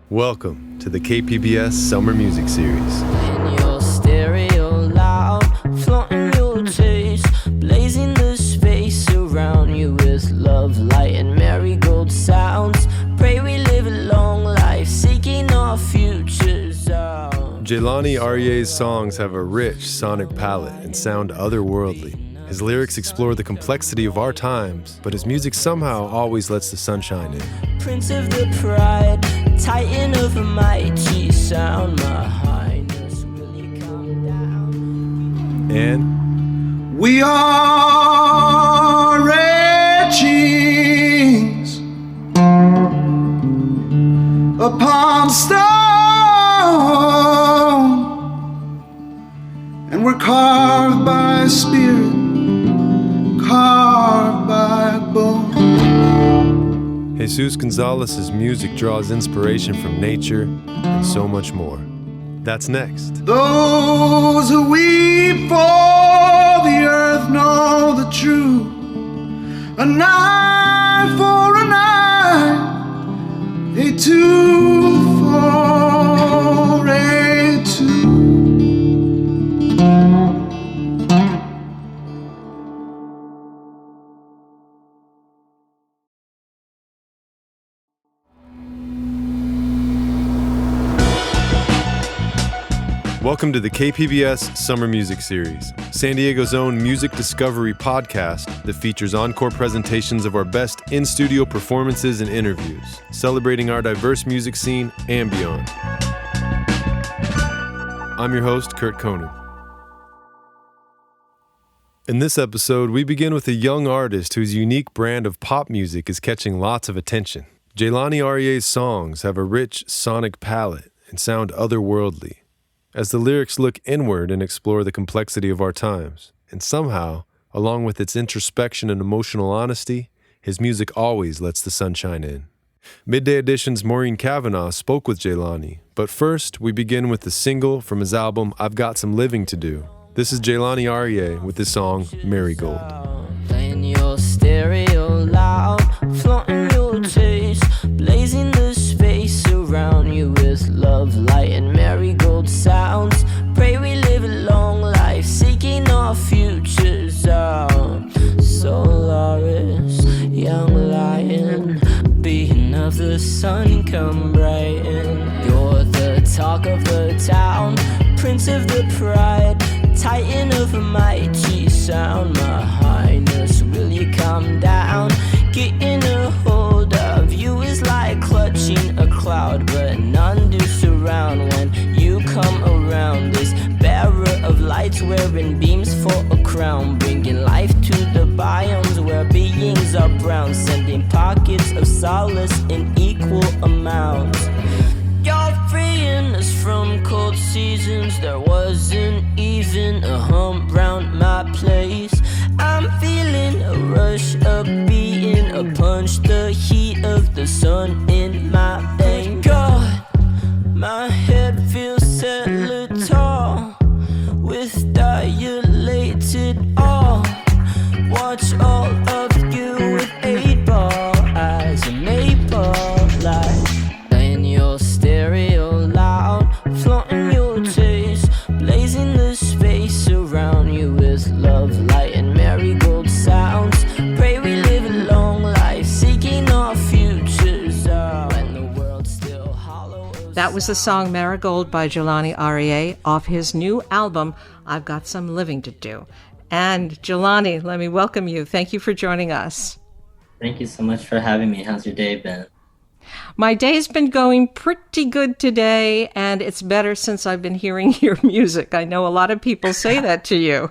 Welcome to the KPBS Summer Music Series. In your stereo loud, flaunting your taste, blazing the space around you with love, light, and marigold sounds. Pray we live a long life, seeking our futures out. Jelani Aryeh's songs have a rich sonic palette and sound otherworldly. His lyrics explore the complexity of our times, but his music somehow always lets the sunshine in. Prince of the pride, titan of a mighty sound, my highness, will you come down? And we are etchings upon stone, and we're carved by spirit, carved by bone. Jesus Gonzalez's music draws inspiration from nature and so much more. That's next. Those who weep for the earth know the truth. An eye for an eye, a tooth for a tooth. Welcome to the KPBS Summer Music Series, San Diego's own music discovery podcast that features encore presentations of our best in-studio performances and interviews, celebrating our diverse music scene and beyond. I'm your host, Kurt Kohnen. In this episode, we begin with a young artist whose unique brand of pop music is catching lots of attention. Jelani Aryeh's songs have a rich sonic palette and sound otherworldly, as the lyrics look inward and explore the complexity of our times. And somehow, along with its introspection and emotional honesty, his music always lets the sunshine in. Midday Edition's Maureen Cavanaugh spoke with Jelani, but first we begin with the single from his album I've Got Some Living to Do. This is Jelani Aryeh with his song Marigold. Playing your stereo loud, flaunting your taste, blazing the space around you with love, light, and marigold sounds. Pray we live a long life, seeking our futures out. Solaris, young lion, being of the sun, come brighten. You're the talk of the town, prince of the pride, titan of a mighty sound, my highness, will you come down? Getting a hold of you is like clutching a cloud, but none do surround when you come around. This bearer of lights wearing beams for a crown, bringing life to the biomes where beings are brown, sending pockets of solace in equal amounts. You're freeing us from cold seasons. There wasn't even a hump round my place. I'm feeling a rush of being a punch, the heat of the sun in my veins. God, my head feels set tall with dilated awe. Watch all of you with 8-ball eyes and maple light. Playing your stereo loud, flaunting your taste, blazing the space around you with love, light, and marigold sounds. Pray we live a long life, seeking our futures out, and the world still hollow. That was the song Marigold by Jelani Aryeh off his new album, I've Got Some Living to Do. And Jelani, let me welcome you. Thank you for joining us. Thank you so much for having me. How's your day been? My day's been going pretty good today, and it's better since I've been hearing your music. I know a lot of people say that to you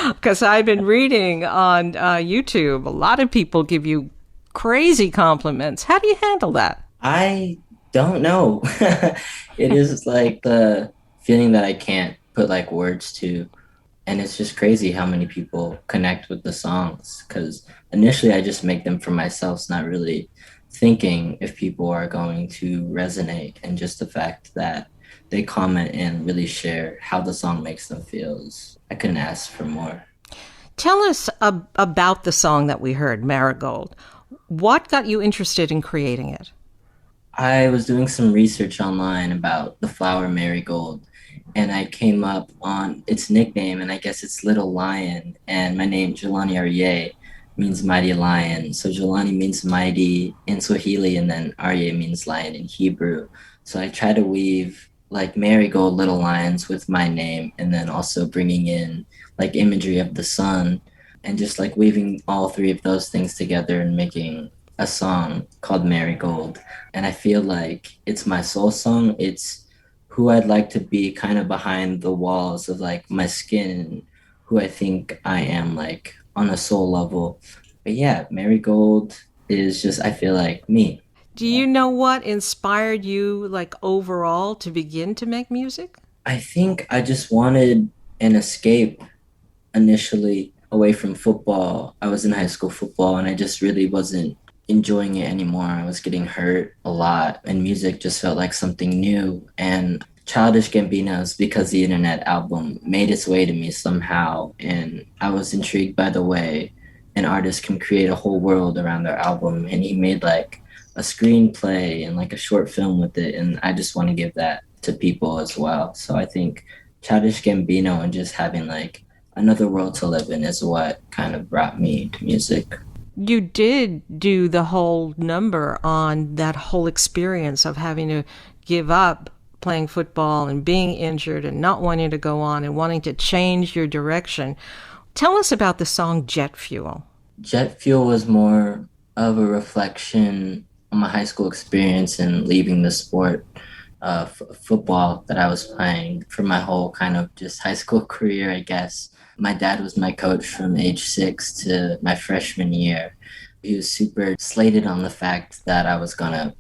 because I've been reading on YouTube. A lot of people give you crazy compliments. How do you handle that? I don't know. It is like the feeling that I can't put like words to. And it's just crazy how many people connect with the songs, because initially I just make them for myself, not really thinking if people are going to resonate. And just the fact that they comment and really share how the song makes them feel, I couldn't ask for more. Tell us about the song that we heard, Marigold. What got you interested in creating it? I was doing some research online about the flower marigold, and I came up on its nickname, and I guess it's Little Lion. And my name, Jelani Aryeh, means mighty lion. So Jelani means mighty in Swahili, and then Aryeh means lion in Hebrew. So I try to weave like marigold little lions with my name, and then also bringing in like imagery of the sun, and just like weaving all three of those things together and making a song called Marigold. And I feel like it's my soul song. It's who I'd like to be kind of behind the walls of like my skin, who I think I am like on a soul level. But yeah, Marigold is just, I feel like me. Do you know what inspired you, like overall, to begin to make music? I think I just wanted an escape initially away from football. I was in high school football and I just really wasn't enjoying it anymore. I was getting hurt a lot and music just felt like something new. And Childish Gambino's Because the Internet album made its way to me somehow. And I was intrigued by the way an artist can create a whole world around their album. And he made like a screenplay and like a short film with it. And I just want to give that to people as well. So I think Childish Gambino and just having like another world to live in is what kind of brought me to music. You did do the whole number on that whole experience of having to give up playing football and being injured and not wanting to go on and wanting to change your direction. Tell us about the song Jet Fuel. Jet Fuel was more of a reflection on my high school experience and leaving the sport of football that I was playing for my whole kind of just high school career, I guess. My dad was my coach from age 6 to my freshman year. He was super slated on the fact that I was going to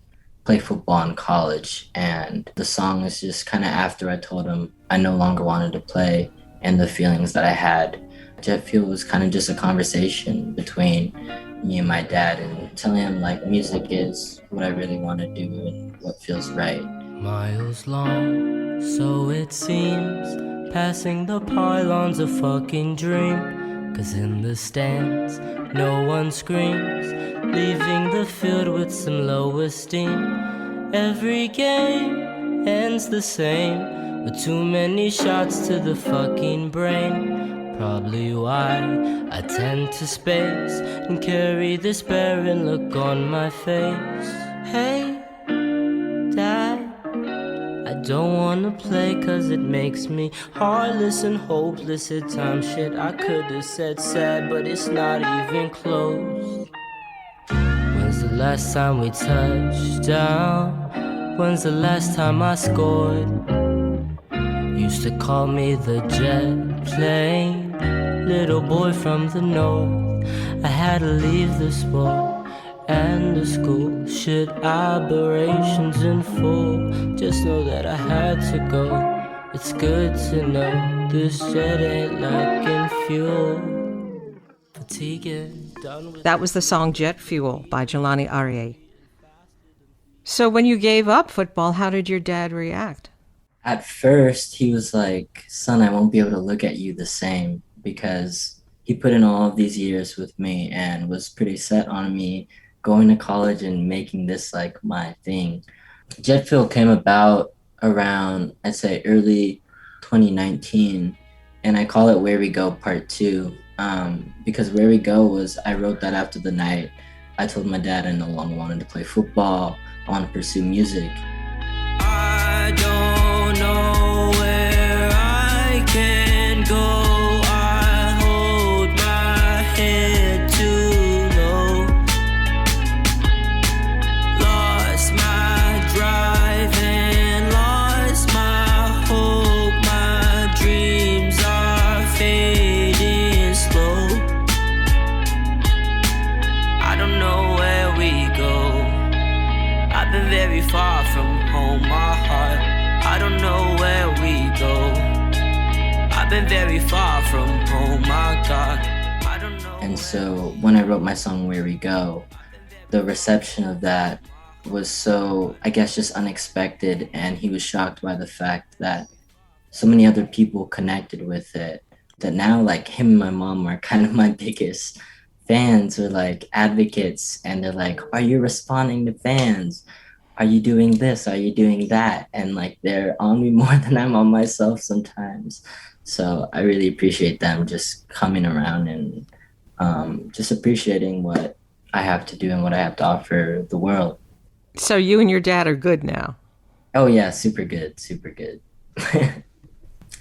play football in college. And the song is just kind of after I told him I no longer wanted to play and the feelings that I had. Jet Fuel was kind of just a conversation between me and my dad and telling him like music is what I really want to do and what feels right. Miles long, so it seems, passing the pylons a fucking dream. 'Cause in the stands, no one screams, leaving the field with some low esteem. Every game ends the same, with too many shots to the fucking brain. Probably why I tend to space and carry this barren look on my face. Hey, Dad, I don't wanna play 'cause it makes me heartless and hopeless at times. Shit, I could've said sad, but it's not even close. When's the last time we touched down? When's the last time I scored? Used to call me the jet plane, little boy from the north. I had to leave the sport and the school, shit, aberrations in full. Just know that I had to go. It's good to know this jet ain't lacking fuel. Fatigue done with. That was the song Jet Fuel by Jelani Aryeh. So when you gave up football, how did your dad react? At first, he was like, son, I won't be able to look at you the same, because he put in all of these years with me and was pretty set on me going to college and making this like my thing. Jet Fuel came about around, I'd say, early 2019, and I call it Where We Go Part 2, because Where We Go was, I wrote that after the night I told my dad I no longer wanted to play football, I want to pursue music. I don't know where I can go. I hold my head too low. Lost my drive and lost my hope. My dreams are fading slow. I don't know where we go. I've been very far from home, my heart. I don't know where we go. I've been very far from home, my God. I don't know. And so when I wrote my song Where We Go, the reception of that was so, I guess, just unexpected. And he was shocked by the fact that so many other people connected with it, that now like him and my mom are kind of my biggest fans or like advocates. And they're like, are you responding to fans? are you doing this? Are you doing that? And like they're on me more than I'm on myself sometimes. So I really appreciate them just coming around and just appreciating what I have to do and what I have to offer the world. So you and your dad are good now. Oh yeah, super good, super good.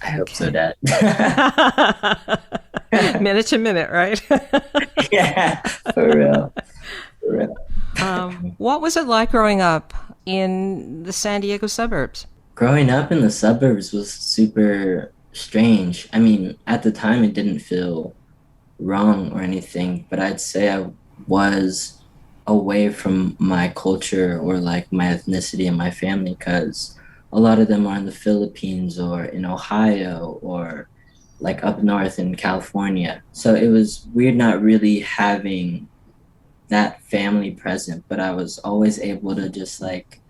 I hope so, Okay. Dad. Minute to minute, right? Yeah, for real, for real. What was it like growing up in the San Diego suburbs? Growing up in the suburbs was super strange. I mean, at the time, it didn't feel wrong or anything, but I'd say I was away from my culture or like my ethnicity and my family because a lot of them are in the Philippines or in Ohio or like up north in California. So it was weird not really having that family present, but I was always able to just like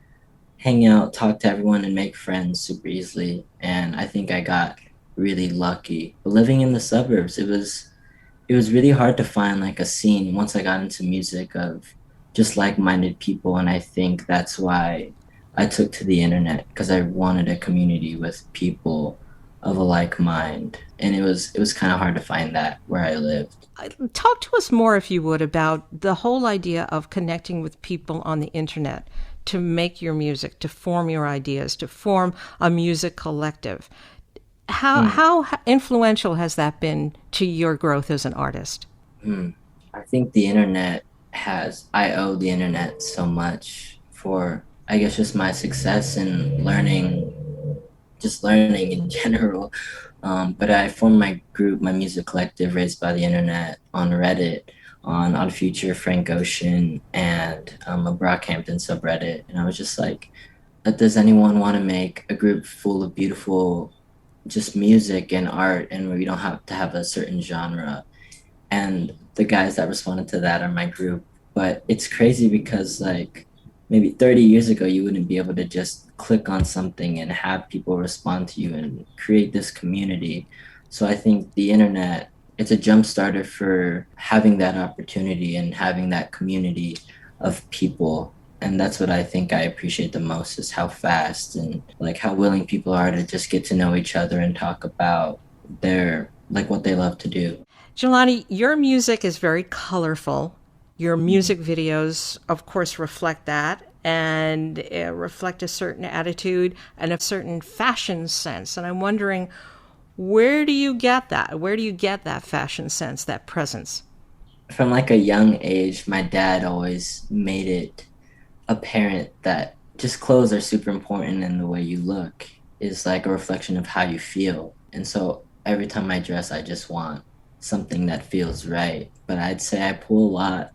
hang out, talk to everyone, and make friends super easily. And I think I got really lucky. But living in the suburbs, it was really hard to find like a scene once I got into music of just like-minded people, and I think that's why I took to the internet because I wanted a community with people of a like mind, and it was kind of hard to find that where I lived. Talk to us more, if you would, about the whole idea of connecting with people on the internet to make your music, to form your ideas, to form a music collective. How influential has that been to your growth as an artist? I think the internet I owe the internet so much for, I guess, just my success in learning, just learning in general. But I formed my group, my music collective, Raised by the Internet, on Reddit, on Odd Future, Frank Ocean, and a Brockhampton subreddit. And I was just like, does anyone want to make a group full of beautiful, just music and art, and where we don't have to have a certain genre? And the guys that responded to that are my group. But it's crazy because like maybe 30 years ago, you wouldn't be able to just click on something and have people respond to you and create this community. So I think the internet, it's a jump starter for having that opportunity and having that community of people. And that's what I think I appreciate the most, is how fast and like how willing people are to just get to know each other and talk about their, like, what they love to do. Jelani, your music is very colorful. Your music videos, of course, reflect that and reflect a certain attitude and a certain fashion sense. And I'm wondering, where do you get that? Where do you get that fashion sense, that presence? From like a young age, my dad always made it apparent that just clothes are super important, and the way you look is like a reflection of how you feel. And so every time I dress, I just want something that feels right. But I'd say I pull a lot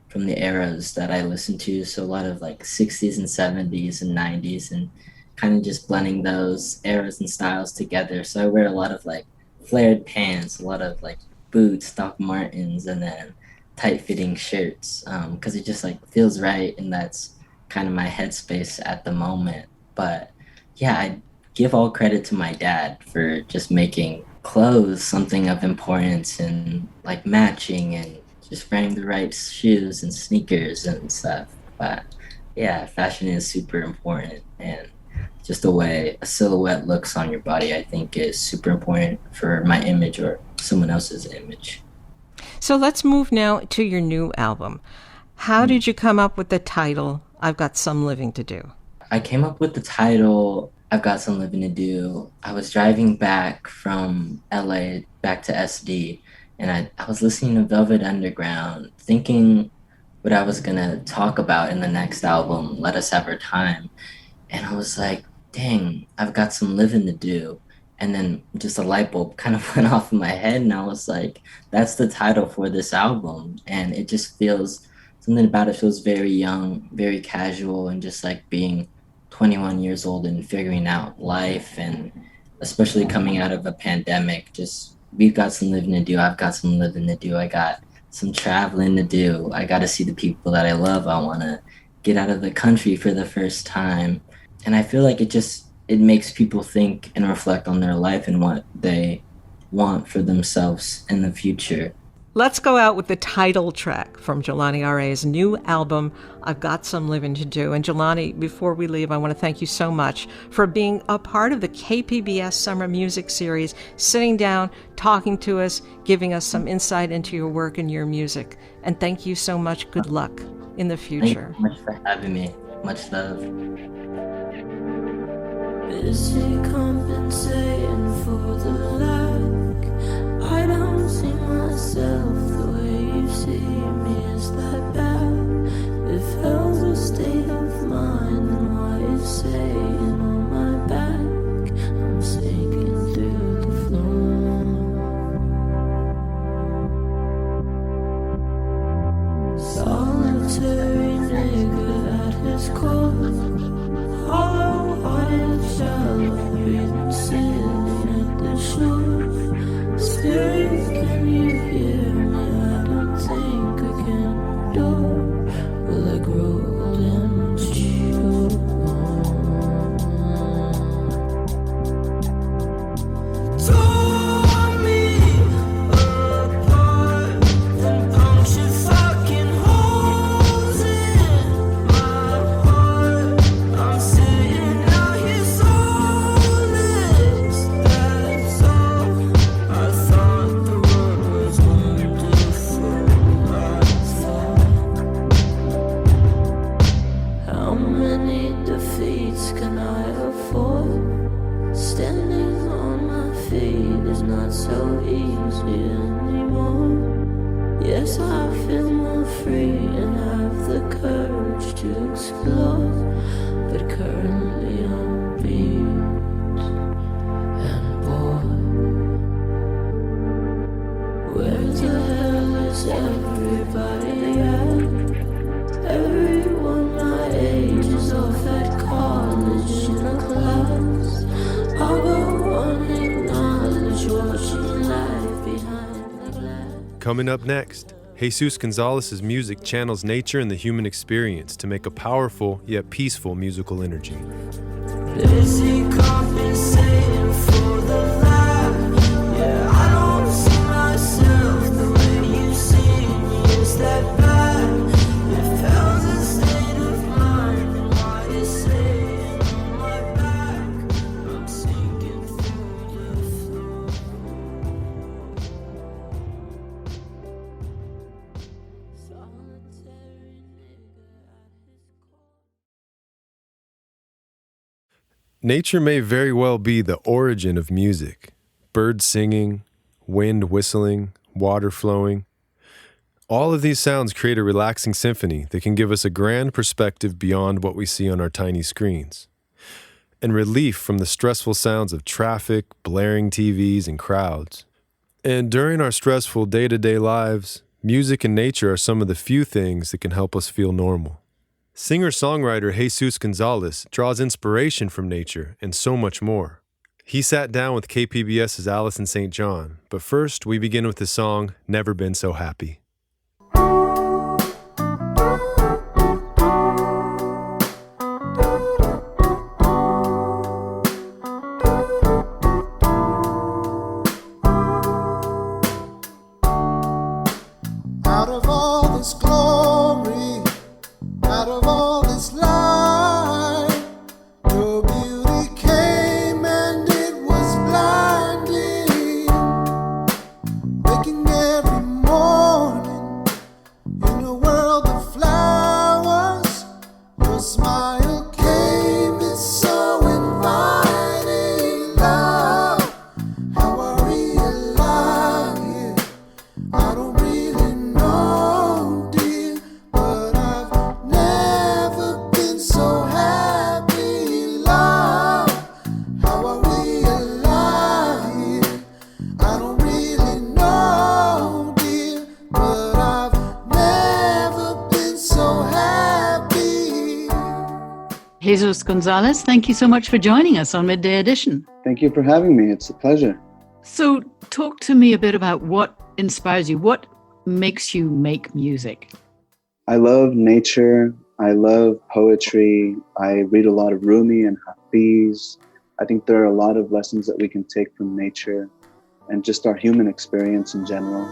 from the eras that I listen to. So a lot of like 60s and 70s and 90s, and kind of just blending those eras and styles together. So I wear a lot of like flared pants, a lot of like boots, Doc Martens, and then tight fitting shirts, because it just like feels right, and that's kind of my headspace at the moment. But yeah, I give all credit to my dad for just making clothes something of importance, and like matching and just wearing the right shoes and sneakers and stuff. But yeah, fashion is super important, and just the way a silhouette looks on your body, I think, is super important for my image or someone else's image. So let's move now to your new album. How did you come up with the title, I've Got Some Living to Do? I came up with the title, I've Got Some Living to Do. I was driving back from LA back to SD, and I was listening to Velvet Underground, thinking what I was going to talk about in the next album, Let Us Have Our Time. And I was like, dang, I've got some living to do. And then just a light bulb kind of went off in my head, and I was like, that's the title for this album. And it just feels, something about it feels very young, very casual, and just like being 21 years old and figuring out life, and especially coming out of a pandemic. Just, we've got some living to do. I've got some living to do. I got some traveling to do. I got to see the people that I love. I want to get out of the country for the first time. And I feel like it makes people think and reflect on their life and what they want for themselves in the future. Let's go out with the title track from Jelani Aryeh's new album, I've Got Some Living to Do. And Jelani, before we leave, I want to thank you so much for being a part of the KPBS Summer Music Series, sitting down, talking to us, giving us some insight into your work and your music. And thank you so much. Good luck in the future. Thank you so much for having me. Much love. Busy compensating for the lack. I don't see myself the way you see me. Is that bad? If hell's a state of mind, then why you saying on my back? I'm sinking through the floor. Solitary nigga at his core. Hollow-hearted shallow, breathing, sitting at the shore. Spirit, can you hear me? I don't think I can endure. Will I grow old and mature? Tore me apart, then punctured fucking holes in my heart. I'm sitting out here soulless, that's all. I thought the world was wonderful, I thought. How many defeats can I afford? Standing on my feet is not so easy anymore. Yes, I feel more free and have the courage to explore, but currently I'm beat and bored. Where the hell is everybody at? Everyone my age is off at college in a class. I'll go unacknowledged, watching life behind the glass. Coming up next, Jesus Gonzalez's music channels nature and the human experience to make a powerful yet peaceful musical energy. Busy compensating for the lack. Yeah, I don't see myself the way you see me. Is that bad? If hell's a state of mind, then why you saying on my back? I'm sinking through the floor. Solitary nigga at his core. Nature may very well be the origin of music. Birds singing, wind whistling, water flowing. All of these sounds create a relaxing symphony that can give us a grand perspective beyond what we see on our tiny screens, and relief from the stressful sounds of traffic, blaring TVs, and crowds. And during our stressful day-to-day lives, music and nature are some of the few things that can help us feel normal. Singer-songwriter Jesus Gonzalez draws inspiration from nature and so much more. He sat down with KPBS's Alison St John, but first we begin with his song, Never Been So Happy. Out of all this glory, out of all this light, your beauty came and it was blinding. Waking every morning in a world of flowers, your smile came, it's so inviting. Love, how I realize I don't really know, dear, but I've never been so happy. Love, how I realize I don't really know, dear, but I've never been so happy. Jesus Gonzalez, thank you so much for joining us on Midday Edition. Thank you for having me. It's a pleasure. So talk to me a bit about what inspires you. What makes you make music? I love nature. I love poetry. I read a lot of Rumi and Hafiz. I think there are a lot of lessons that we can take from nature and just our human experience in general.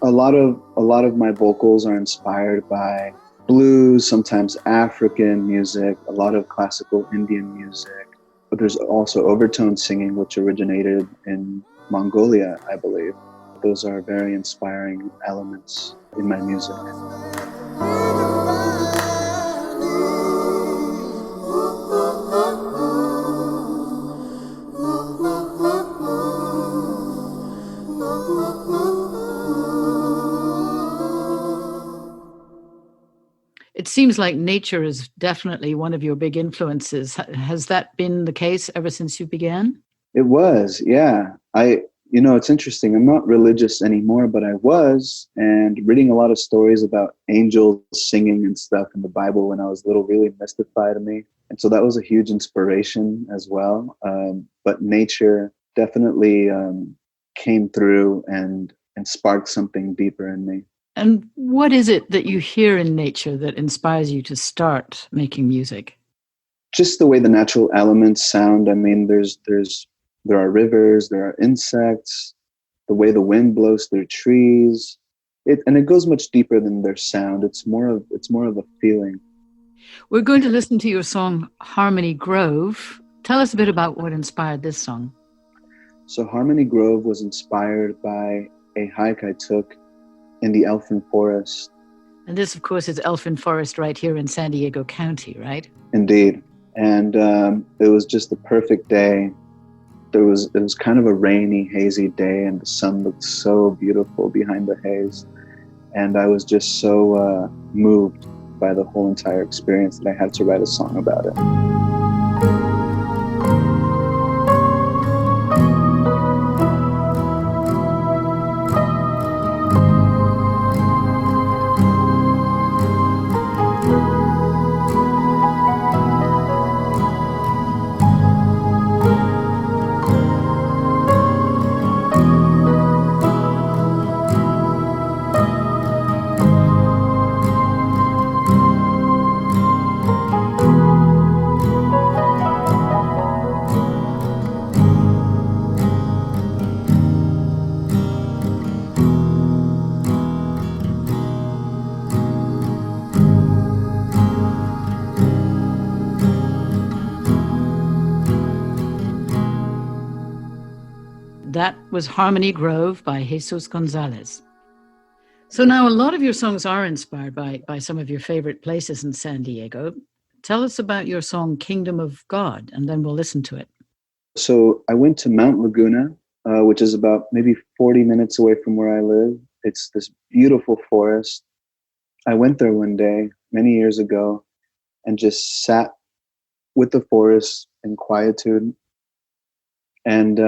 A lot of my vocals are inspired by blues, sometimes African music, a lot of classical Indian music. But there's also overtone singing, which originated in Mongolia, I believe. Those are very inspiring elements in my music. It seems like nature is definitely one of your big influences. Has that been the case ever since you began? It was, yeah. It's interesting. I'm not religious anymore, but I was, and reading a lot of stories about angels singing and stuff in the Bible when I was little really mystified me. And so that was a huge inspiration as well. But nature definitely came through and sparked something deeper in me. And what is it that you hear in nature that inspires you to start making music? Just the way the natural elements sound. I mean, there are rivers, there are insects, the way the wind blows through trees. And it goes much deeper than their sound. It's more of a feeling. We're going to listen to your song Harmony Grove. Tell us a bit about what inspired this song. So Harmony Grove was inspired by a hike I took in the Elfin Forest. And this, of course, is Elfin Forest right here in San Diego County, right? Indeed. And it was just the perfect day. It was kind of a rainy, hazy day, and the sun looked so beautiful behind the haze. And I was just so moved by the whole entire experience that I had to write a song about it. That was Harmony Grove by Jesus Gonzalez. So now a lot of your songs are inspired by some of your favorite places in San Diego. Tell us about your song Kingdom of God, and then we'll listen to it. So I went to Mount Laguna, which is about maybe 40 minutes away from where I live. It's this beautiful forest. I went there one day, many years ago, and just sat with the forest in quietude and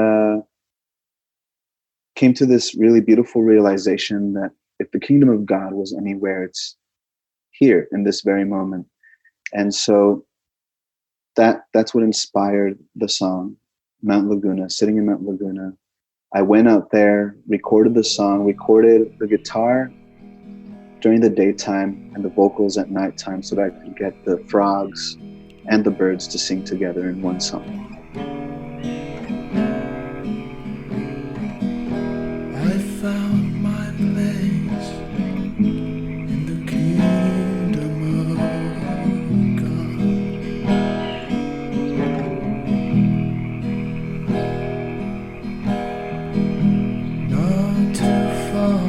came to this really beautiful realization that if the kingdom of God was anywhere, it's here in this very moment. And so that's what inspired the song, Mount Laguna, sitting in Mount Laguna. I went out there, recorded the song, recorded the guitar during the daytime and the vocals at nighttime so that I could get the frogs and the birds to sing together in one song. I found my place in the kingdom of God. Not too far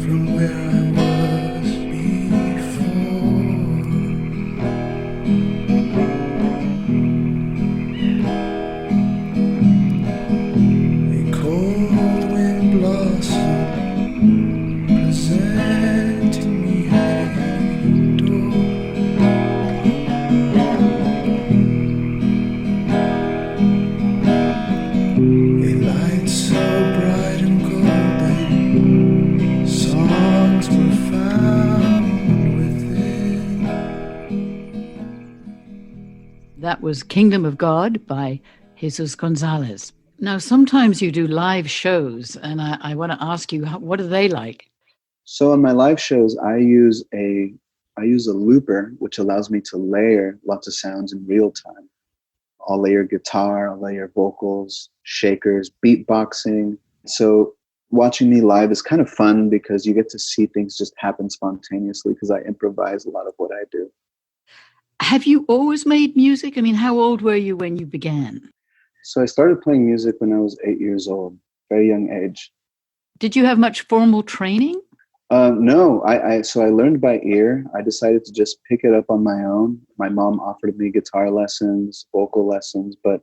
from where I was before. A cold wind blossom presenting me a door. A light so bright and golden, songs were found within. That was Kingdom of God by Jesus Gonzalez. Now, sometimes you do live shows, and I want to ask you, what are they like? So in my live shows, I use a looper, which allows me to layer lots of sounds in real time. I'll layer guitar, I'll layer vocals, shakers, beatboxing. So watching me live is kind of fun because you get to see things just happen spontaneously because I improvise a lot of what I do. Have you always made music? I mean, how old were you when you began? So I started playing music when I was 8 years old, very young age. Did you have much formal training? No, so I learned by ear. I decided to just pick it up on my own. My mom offered me guitar lessons, vocal lessons, but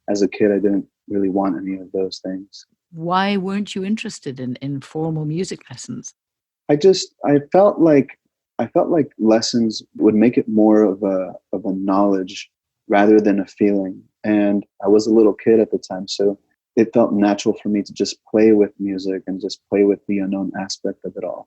as a kid, I didn't really want any of those things. Why weren't you interested in formal music lessons? I felt like lessons would make it more of a knowledge rather than a feeling. And I was a little kid at the time, so it felt natural for me to just play with music and just play with the unknown aspect of it all.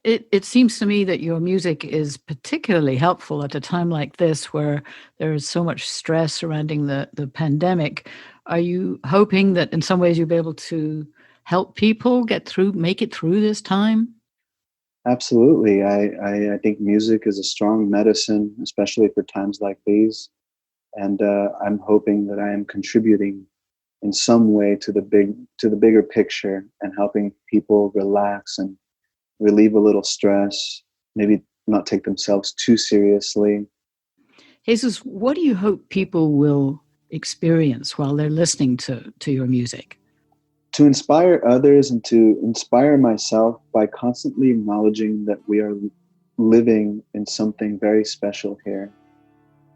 It seems to me that your music is particularly helpful at a time like this where there is so much stress surrounding the pandemic. Are you hoping that in some ways you'll be able to help people make it through this time? Absolutely. I think music is a strong medicine, especially for times like these. And I'm hoping that I am contributing in some way to the bigger picture and helping people relax and relieve a little stress, maybe not take themselves too seriously. Jesus, what do you hope people will experience while they're listening to your music? To inspire others and to inspire myself by constantly acknowledging that we are living in something very special here.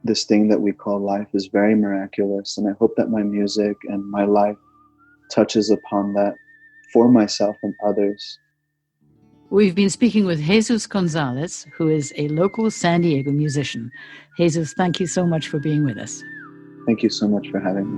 This thing that we call life is very miraculous, and I hope that my music and my life touches upon that for myself and others. We've been speaking with Jesus Gonzalez, who is a local San Diego musician. Jesus, thank you so much for being with us. Thank you so much for having me.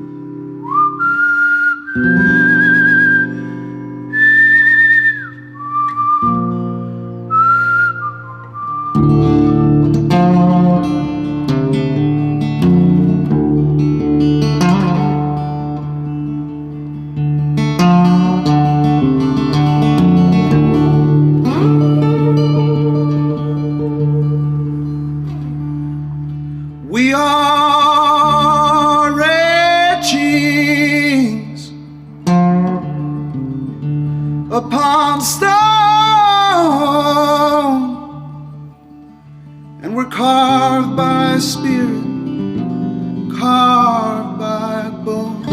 We are etchings upon stone, and we're carved by spirit, carved by bone.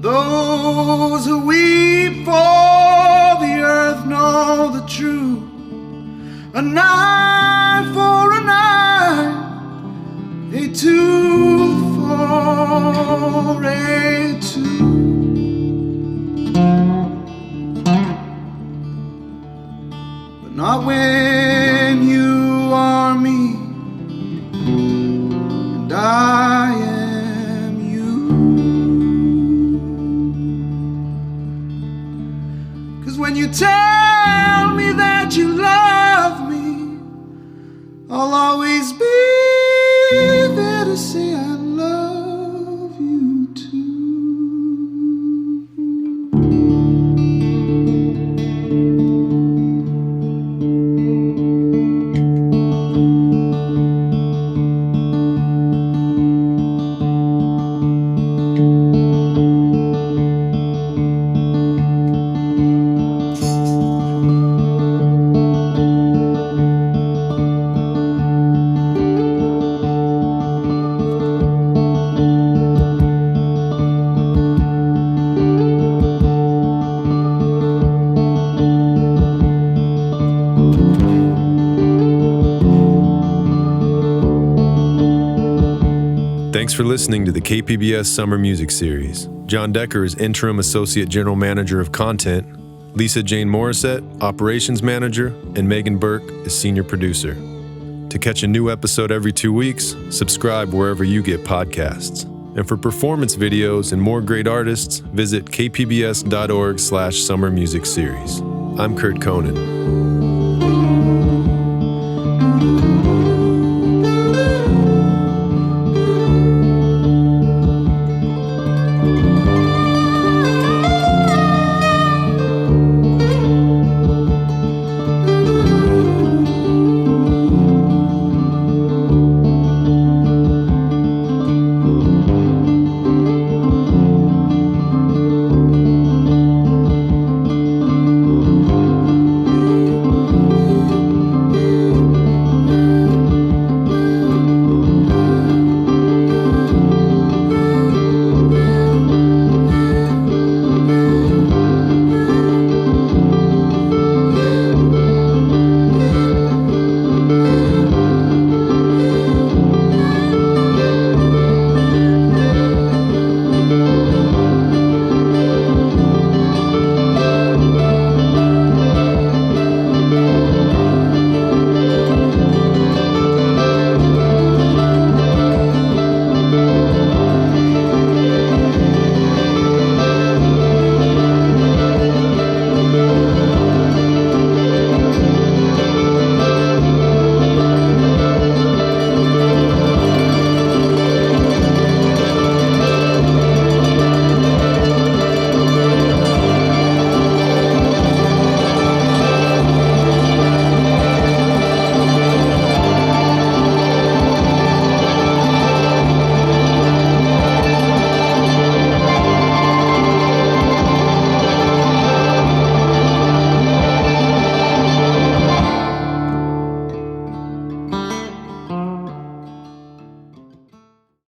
Those who weep for the earth know the truth. A knife for a knife, a tooth for a tooth. But not when you are me and I am you. 'Cause when you tell me that you love me, I'll always be there to say I love you too. Thanks for listening to the KPBS Summer Music Series. John Decker is Interim Associate General Manager of Content, Lisa Jane Morissette, Operations Manager, and Megan Burke is Senior Producer. To catch a new episode every 2 weeks, subscribe wherever you get podcasts. And for performance videos and more great artists, visit kpbs.org/summermusicseries. I'm Kurt Kohnen.